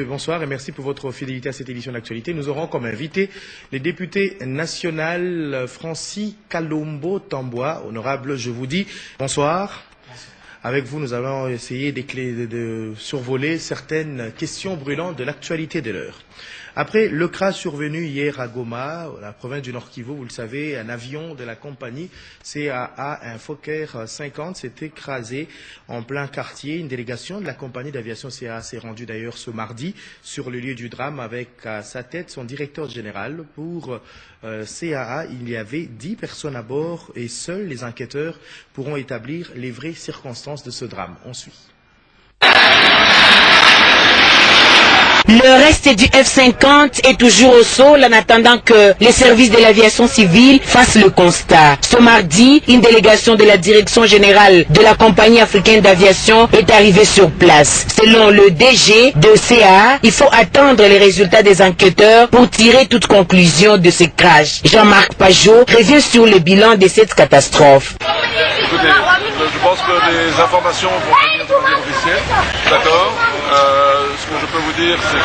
Bonsoir et merci pour votre fidélité à cette édition d'actualité. Nous aurons comme invité les députés nationales Francis Kalombo Tamboa. Honorable, je vous dis bonsoir. Avec vous, nous allons essayer de survoler certaines questions brûlantes de l'actualité de l'heure. Après le crash survenu hier à Goma, la province du Nord Kivu, vous le savez, un avion de la compagnie CAA, un Fokker 50, s'est écrasé en plein quartier. Une délégation de la compagnie d'aviation CAA s'est rendue d'ailleurs ce mardi sur le lieu du drame avec à sa tête son directeur général. Pour CAA, il y avait 10 personnes à bord et seuls les enquêteurs pourront établir les vraies circonstances de ce drame. On suit. Le reste du F-50 est toujours au sol en attendant que les services de l'aviation civile fassent le constat. Ce mardi, une délégation de la direction générale de la compagnie africaine d'aviation est arrivée sur place. Selon le DG de CAA, il faut attendre les résultats des enquêteurs pour tirer toute conclusion de ce crash. Jean-Marc Pajot revient sur le bilan de cette catastrophe. Écoutez, je pense que les informations vont venir de manière officielle, d'accord. Ce que je peux vous dire, c'est que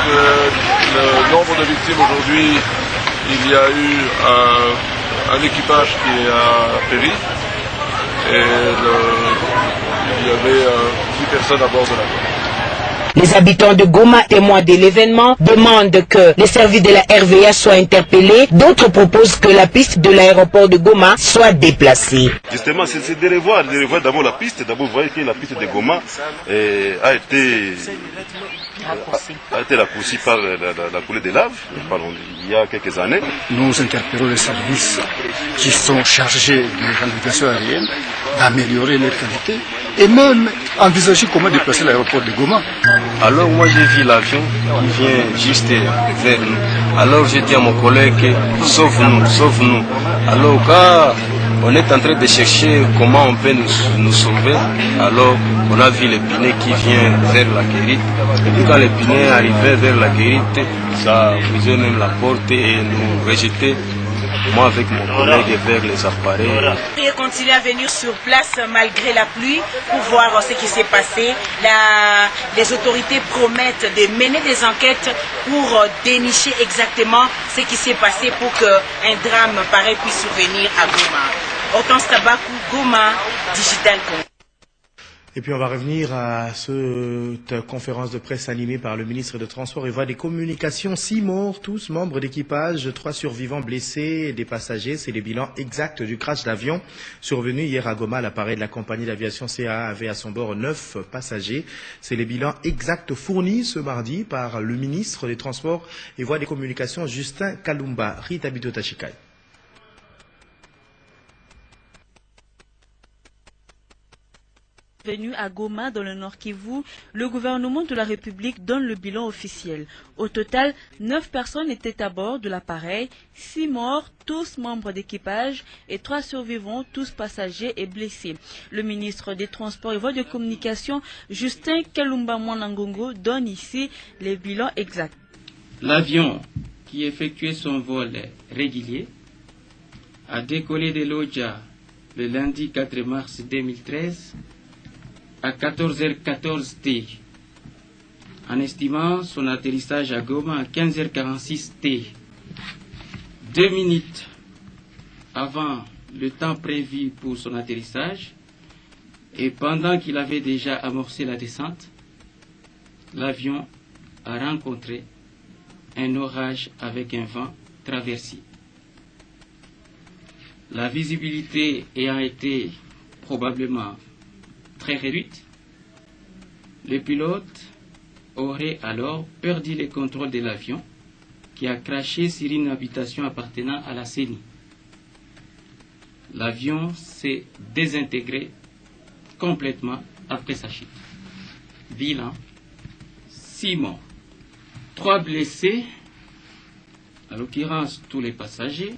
le nombre de victimes aujourd'hui, il y a eu un équipage qui a péri et il y avait 10 personnes à bord de l'avion. Les habitants de Goma, témoins de l'événement, demandent que les services de la RVA soient interpellés. D'autres proposent que la piste de l'aéroport de Goma soit déplacée. Justement, c'est de revoir d'abord la piste. D'abord, vous voyez que la piste de Goma a été raccourcie par la coulée des laves il y a quelques années. Nous interpellons les services qui sont chargés de navigation aérienne d'améliorer leur qualité et même envisager comment déplacer l'aéroport de Goma. Alors moi j'ai vu l'avion qui vient juste vers nous. Alors j'ai dit à mon collègue, sauve-nous, sauve-nous. Alors quand on est en train de chercher comment on peut nous sauver, alors on a vu le Pinet qui vient vers la guérite. Et puis quand le Pinet arrivait vers la guérite, ça a brisé même la porte et nous rejetait. Moi avec mon collègue vers les appareils. Il continue à venir sur place malgré la pluie pour voir ce qui s'est passé. Les autorités promettent de mener des enquêtes pour dénicher exactement ce qui s'est passé pour qu'un drame pareil puisse survenir à Goma. Hortense Tabakou, Goma, Digital Congo. Et puis on va revenir à cette conférence de presse animée par le ministre des Transports et Voies des Communications. 6 morts, tous membres d'équipage, 3 survivants blessés et des passagers. C'est le bilan exact du crash d'avion survenu hier à Goma. L'appareil de la compagnie d'aviation CAA avait à son bord 9 passagers. C'est le bilan exact fourni ce mardi par le ministre des Transports et Voies des Communications, Justin Kalumba. Rita Bito Tachikai. Venu à Goma, dans le Nord Kivu, le gouvernement de la République donne le bilan officiel. Au total, 9 personnes étaient à bord de l'appareil, 6 morts, tous membres d'équipage, et 3 survivants, tous passagers et blessés. Le ministre des Transports et Voies de Communication, Justin Kalumba Mwanangongo, donne ici les bilans exacts. L'avion qui effectuait son vol régulier a décollé de Lodja le lundi 4 mars 2013 à 14h14 T, en estimant son atterrissage à Goma à 15h46 T. 2 minutes avant le temps prévu pour son atterrissage, et pendant qu'il avait déjà amorcé la descente, l'avion a rencontré un orage avec un vent traversier. La visibilité ayant été probablement très réduite, le pilote aurait alors perdu le contrôle de l'avion qui a crashé sur une habitation appartenant à la CENI. L'avion s'est désintégré complètement après sa chute. Bilan, 6 morts, 3 blessés, en l'occurrence tous les passagers,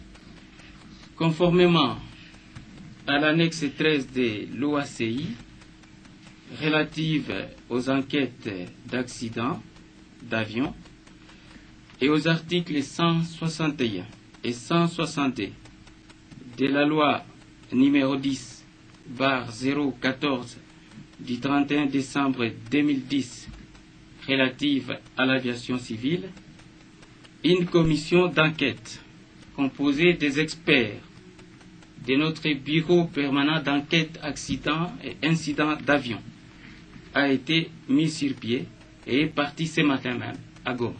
conformément à l'annexe 13 de l'OACI, relative aux enquêtes d'accidents d'avion et aux articles 161 et 162 de la loi numéro 10/014 du 31 décembre 2010 relative à l'aviation civile, une commission d'enquête composée des experts de notre bureau permanent d'enquête accidents et incidents d'avion a été mise sur pied et est partie ce matin même à Goma.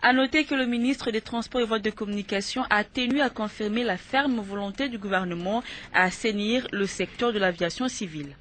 À noter que le ministre des Transports et Voies de Communication a tenu à confirmer la ferme volonté du gouvernement à assainir le secteur de l'aviation civile.